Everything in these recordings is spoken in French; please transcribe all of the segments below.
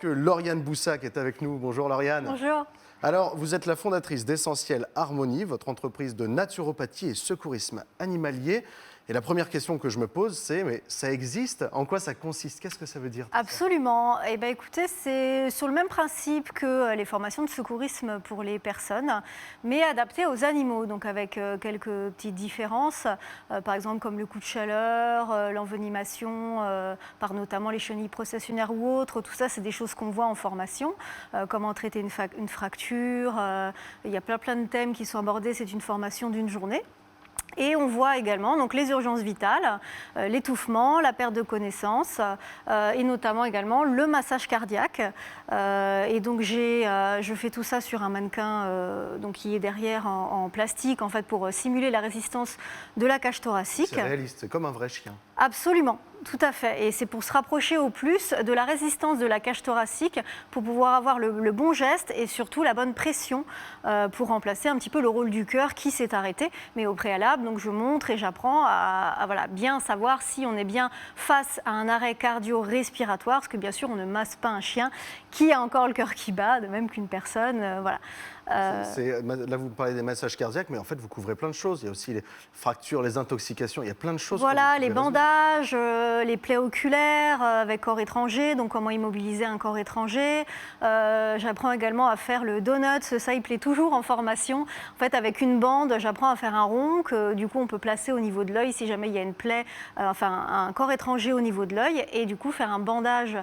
que Lauriane Boussac est avec nous. Bonjour Lauriane. Bonjour. Alors, vous êtes la fondatrice d'Essentiel Harmonie, votre entreprise de naturopathie et secourisme animalier. Et la première question que je me pose, c'est, mais ça existe? En quoi ça consiste? Qu'est-ce que ça veut dire? Absolument. Eh bien, écoutez, c'est sur le même principe que les formations de secourisme pour les personnes, mais adaptées aux animaux, donc avec quelques petites différences, par exemple comme le coup de chaleur, l'envenimation par notamment les chenilles processionnaires ou autres. Tout ça, c'est des choses qu'on voit en formation. Comment traiter une fracture. Il y a plein de thèmes qui sont abordés. C'est une formation d'une journée. Et on voit également donc, les urgences vitales, l'étouffement, la perte de connaissance et notamment également le massage cardiaque. Et donc je fais tout ça sur un mannequin donc, qui est derrière en plastique en fait, pour simuler la résistance de la cage thoracique. C'est réaliste, c'est comme un vrai chien. Absolument. Tout à fait. Et c'est pour se rapprocher au plus de la résistance de la cage thoracique pour pouvoir avoir le bon geste et surtout la bonne pression pour remplacer un petit peu le rôle du cœur qui s'est arrêté. Mais au préalable, donc je montre et j'apprends à voilà, bien savoir si on est bien face à un arrêt cardio-respiratoire, parce que bien sûr, on ne masse pas un chien qui a encore le cœur qui bat, de même qu'une personne. Voilà. Là, vous parlez des massages cardiaques, mais en fait, vous couvrez plein de choses. Il y a aussi les fractures, les intoxications, il y a plein de choses. Voilà, les bandages, les plaies oculaires avec corps étranger, donc comment immobiliser un corps étranger. J'apprends également à faire le donut, ça il plaît toujours en formation. En fait, avec une bande, j'apprends à faire un rond que du coup on peut placer au niveau de l'œil si jamais il y a une plaie, enfin un corps étranger au niveau de l'œil, et du coup faire un bandage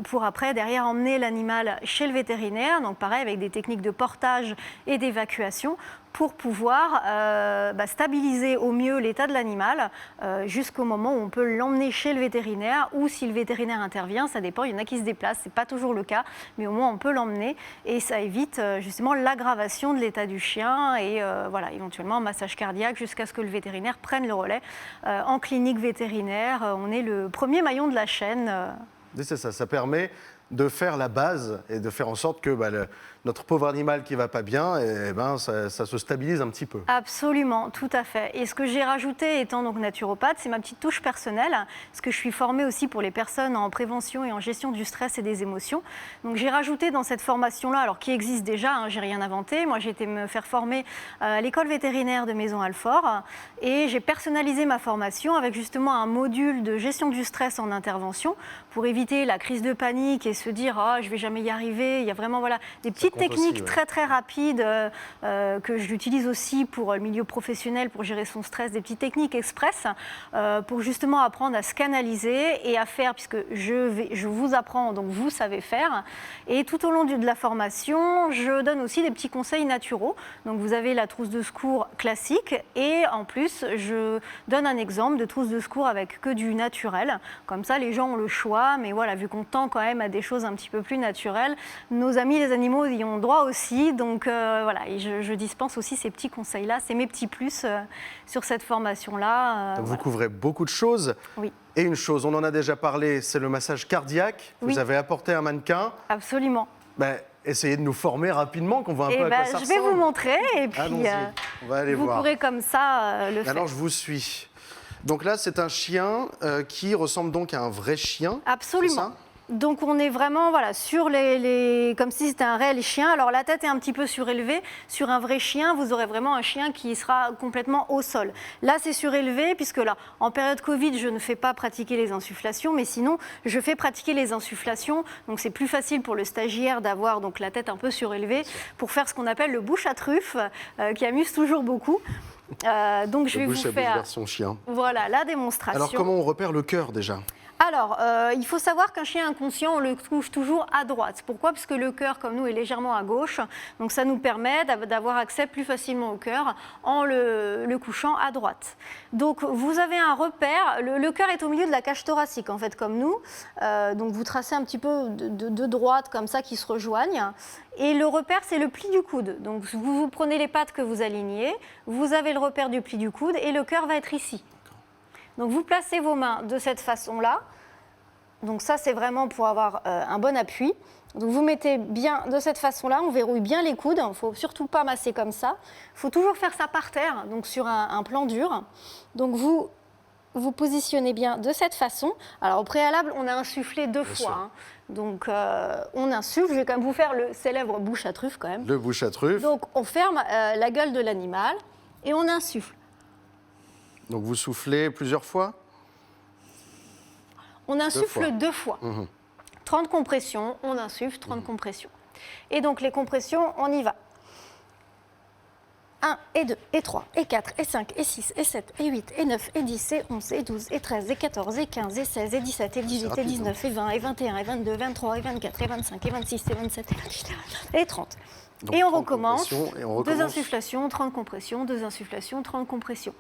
pour après derrière emmener l'animal chez le vétérinaire. Donc pareil avec des techniques de portage et d'évacuation pour pouvoir stabiliser au mieux l'état de l'animal jusqu'au moment où on peut l'emmener chez le vétérinaire, ou si le vétérinaire intervient, ça dépend, il y en a qui se déplacent, c'est pas toujours le cas, mais au moins on peut l'emmener et ça évite justement l'aggravation de l'état du chien et voilà, éventuellement un massage cardiaque jusqu'à ce que le vétérinaire prenne le relais. En clinique vétérinaire, on est le premier maillon de la chaîne. C'est ça, ça permet de faire la base et de faire en sorte que notre pauvre animal qui ne va pas bien, ça se stabilise un petit peu. Absolument, tout à fait. Et ce que j'ai rajouté étant donc naturopathe, c'est ma petite touche personnelle, parce que je suis formée aussi pour les personnes en prévention et en gestion du stress et des émotions. Donc j'ai rajouté dans cette formation-là, alors qui existe déjà, hein, j'ai rien inventé. Moi j'ai été me faire former à l'école vétérinaire de Maison-Alfort et j'ai personnalisé ma formation avec justement un module de gestion du stress en intervention pour éviter la crise de panique et se dire « je ne vais jamais y arriver ». Il y a vraiment voilà, des petites techniques aussi, ouais. très rapides que j'utilise aussi pour le milieu professionnel, pour gérer son stress, des petites techniques express pour justement apprendre à se canaliser et à faire, puisque je vous apprends, donc vous savez faire. Et tout au long de la formation, je donne aussi des petits conseils naturaux. Donc vous avez la trousse de secours classique et en plus, je donne un exemple de trousse de secours avec que du naturel. Comme ça, les gens ont le choix, mais voilà, vu qu'on tend quand même à des choses un petit peu plus naturelles, nos amis les animaux y ont droit aussi, donc voilà, et je dispense aussi ces petits conseils-là, c'est mes petits plus sur cette formation-là. Donc vous couvrez beaucoup de choses. Oui. Et une chose, on en a déjà parlé, c'est le massage cardiaque. Oui. Vous avez apporté un mannequin. Absolument. Essayez de nous former rapidement, qu'on voit un peu à quoi ça ressemble. Je vais vous montrer, et puis on va aller vous voir. pourrez comme ça le faire. Alors je vous suis. Donc là, c'est un chien qui ressemble donc à un vrai chien. Absolument. C'est ça ? Donc on est vraiment voilà, sur comme si c'était un réel chien. Alors la tête est un petit peu surélevée. Sur un vrai chien, vous aurez vraiment un chien qui sera complètement au sol. Là c'est surélevé puisque là, en période Covid, je ne fais pas pratiquer les insufflations, mais sinon je fais pratiquer les insufflations. Donc c'est plus facile pour le stagiaire d'avoir donc la tête un peu surélevée pour faire ce qu'on appelle le bouche à truffe, qui amuse toujours beaucoup. Donc je vais vous faire version chien. Voilà, la démonstration. Alors comment on repère le cœur déjà ? Alors, il faut savoir qu'un chien inconscient, on le trouve toujours à droite. Pourquoi ? Parce que le cœur, comme nous, est légèrement à gauche. Donc, ça nous permet d'avoir accès plus facilement au cœur en le couchant à droite. Donc, vous avez un repère. Le cœur est au milieu de la cage thoracique, en fait, comme nous. Donc, vous tracez un petit peu de droite, comme ça, qui se rejoignent. Et le repère, c'est le pli du coude. Donc, vous prenez les pattes que vous alignez. Vous avez le repère du pli du coude et le cœur va être ici. Donc vous placez vos mains de cette façon-là. Donc ça, c'est vraiment pour avoir un bon appui. Donc vous mettez bien de cette façon-là, on verrouille bien les coudes. Il ne faut surtout pas masser comme ça. Il faut toujours faire ça par terre, donc sur un plan dur. Donc vous vous positionnez bien de cette façon. Alors au préalable, on a insufflé 2 Bien fois. sûr. Hein. Donc on insuffle. Je vais quand même vous faire le célèbre bouche à truffe quand même. Le bouche à truffe. Donc on ferme la gueule de l'animal et on insuffle. Donc vous soufflez plusieurs fois? On insuffle fois. 2 fois. Mhm. 30 compressions, on insuffle, 30 compressions. Et donc les compressions, on y va. 1 et 2 et 3 et 4 et 5 et 6 et 7 et 8 et 9 et 10 et 11 et 12 et 13 et 14 et 15 et 16 et 17 et 18 et rapide, 19 et 20 et 21 et 22 et 23 et 24 et 25 et 26 et 27 et 28 et 30. Donc, Et on 30 recommence. compressions, et on 2 recommence. insufflations, 30 compressions, 2 insufflations, 30 compressions.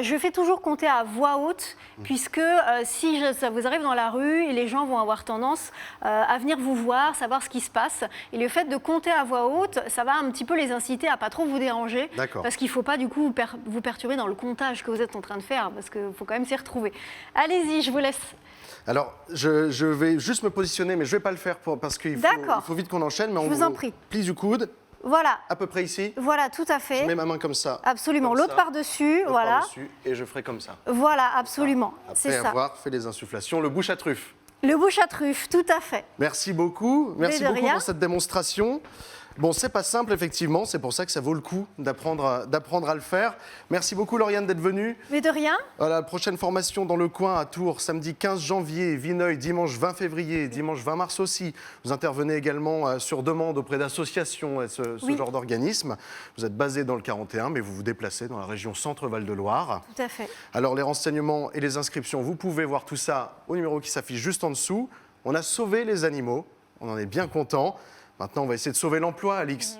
Je fais toujours compter à voix haute, puisque si ça vous arrive dans la rue, et les gens vont avoir tendance à venir vous voir, savoir ce qui se passe. Et le fait de compter à voix haute, ça va un petit peu les inciter à pas trop vous déranger. D'accord. Parce qu'il ne faut pas du coup vous perturber dans le comptage que vous êtes en train de faire, parce qu'il faut quand même s'y retrouver. Allez-y, je vous laisse. Alors, je vais juste me positionner, mais je ne vais pas le faire parce qu'il faut vite qu'on enchaîne. Mais Je vous en prie. Plie du coude, Voilà. à peu près ici. Voilà, tout à fait. Je mets ma main comme ça. Absolument. Comme L'autre ça, par-dessus, l'autre voilà. par-dessus, et je ferai comme ça. Voilà, absolument. C'est Après ça. avoir fait les insufflations, le bouche à truffe. Le bouche à truffe, tout à fait. Merci beaucoup. Merci de beaucoup rien. pour cette démonstration. Bon, c'est pas simple, effectivement. C'est pour ça que ça vaut le coup d'apprendre à le faire. Merci beaucoup, Lauriane, d'être venue. Mais de rien. Voilà, la prochaine formation dans le coin à Tours, samedi 15 janvier, Vineuil, dimanche 20 février, dimanche 20 mars aussi. Vous intervenez également sur demande auprès d'associations et ce Oui. genre d'organismes. Vous êtes basé dans le 41, mais vous vous déplacez dans la région Centre-Val de Loire. Tout à fait. Alors, les renseignements et les inscriptions, vous pouvez voir tout ça au numéro qui s'affiche juste en dessous. On a sauvé les animaux, on en est bien content. Maintenant, on va essayer de sauver l'emploi, Alix.